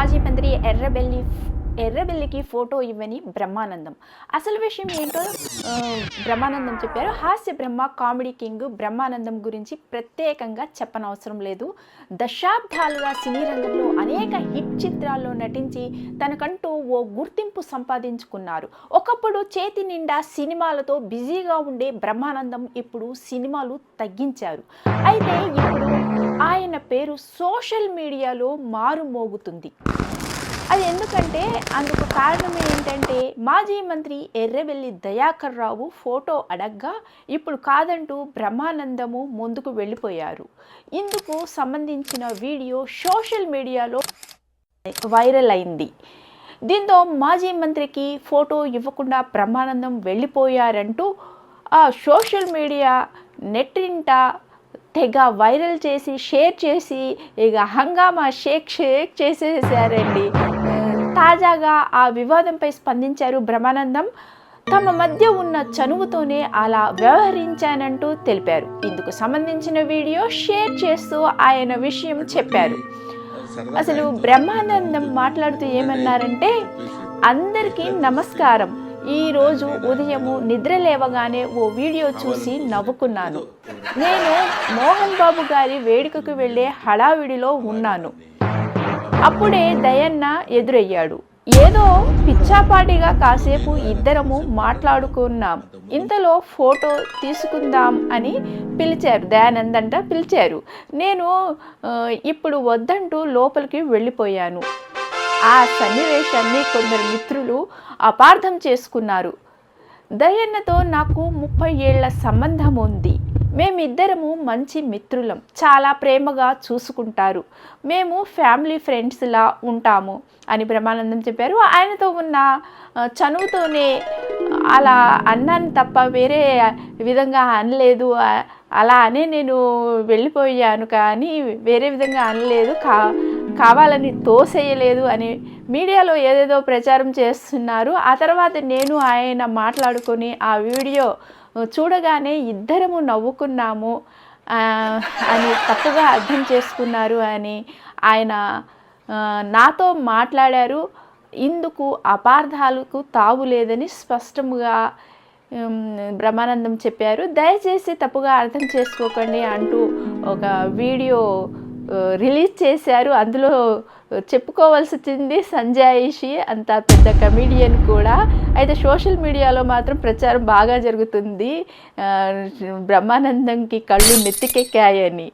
మాజీ మంత్రి ఎర్రబెల్లికి ఫోటో ఇవ్వని బ్రహ్మానందం. అసలు విషయం ఏంటో బ్రహ్మానందం చెప్పారు. హాస్య బ్రహ్మ, కామెడీ కింగ్ బ్రహ్మానందం గురించి ప్రత్యేకంగా చెప్పనవసరం లేదు. దశాబ్దాలుగా సినీ రంగంలో అనేక హిట్ చిత్రాల్లో నటించి తనకంటూ ఓ గుర్తింపు సంపాదించుకున్నారు. ఒకప్పుడు చేతి నిండా సినిమాలతో బిజీగా ఉండే బ్రహ్మానందం ఇప్పుడు సినిమాలు తగ్గించారు. అయితే ఇప్పుడు ఆయన పేరు సోషల్ మీడియాలో మారుమోగుతుంది. అది ఎందుకంటే అందుకు కారణం ఏంటంటే మాజీ మంత్రి ఎర్రబెల్లి దయాకర్ రావు ఫోటో అడగ్గా ఇప్పుడు కాదంటూ బ్రహ్మానందము ముందుకు వెళ్ళిపోయారు. ఇందుకు సంబంధించిన వీడియో సోషల్ మీడియాలో వైరల్ అయింది. దీంతో మాజీ మంత్రికి ఫోటో ఇవ్వకుండా బ్రహ్మానందం వెళ్ళిపోయారంటూ ఆ సోషల్ మీడియా నెట్టింట తెగ వైరల్ చేసి షేర్ చేసి ఇక హంగామా షేక్ చేసేసారండి. తాజాగా ఆ వివాదంపై స్పందించారు బ్రహ్మానందం. తమ మధ్య ఉన్న చనువుతోనే అలా వ్యవహరించానంటూ తెలిపారు. ఇందుకు సంబంధించిన వీడియో షేర్ చేస్తూ ఆయన విషయం చెప్పారు. అసలు బ్రహ్మానందం మాట్లాడుతూ ఏమన్నారంటే, అందరికీ నమస్కారం. ఈరోజు ఉదయము నిద్ర లేవగానే ఓ వీడియో చూసి నవ్వుకున్నాను. నేను మోహన్ బాబు గారి వేడుకకు వెళ్ళే హడావిడిలో ఉన్నాను. అప్పుడే దయన్న ఎదురయ్యాడు. ఏదో పిచ్చాపాటిగా కాసేపు ఇద్దరము మాట్లాడుకున్నాం. ఇంతలో ఫోటో తీసుకుందాం అని పిలిచారు. దయానంద్ అంట పిలిచారు. నేను ఇప్పుడు వద్దంటూ లోపలికి వెళ్ళిపోయాను. ఆ సన్నివేశాన్ని కొందరు మిత్రులు అపార్థం చేసుకున్నారు. దయన్నతో నాకు 30 ఏళ్ల సంబంధం ఉంది. మేమిద్దరము మంచి మిత్రులం. చాలా ప్రేమగా చూసుకుంటారు. మేము ఫ్యామిలీ ఫ్రెండ్స్లా ఉంటాము అని బ్రహ్మానందం చెప్పారు. ఆయనతో ఉన్న చనువుతోనే అలా అన్నాను తప్ప వేరే విధంగా అనలేదు. అలా అనే నేను వెళ్ళిపోయాను కానీ వేరే విధంగా అనలేదు, కావాలని తోసేయలేదు అని మీడియాలో ఏదేదో ప్రచారం చేస్తున్నారు. ఆ తర్వాత నేను ఆయన మాట్లాడుకొని ఆ వీడియో చూడగానే ఇద్దరము నవ్వుకున్నాము అని తప్పుగా అర్థం చేసుకున్నారు అని ఆయన నాతో మాట్లాడారు. ఇందుకు అపార్థాలకు తావు లేదని స్పష్టంగా బ్రహ్మానందం చెప్పారు. దయచేసి తప్పుగా అర్థం చేసుకోకండి అంటూ ఒక వీడియో రిలీజ్ చేశారు. అందులో చెప్పుకోవాల్సి వచ్చింది సంజాయిషి, అంత పెద్ద కమెడియన్ కూడా. అయితే సోషల్ మీడియాలో మాత్రం ప్రచారం బాగా జరుగుతుంది, బ్రహ్మానందంకి కళ్ళు నెత్తికెక్కాయని.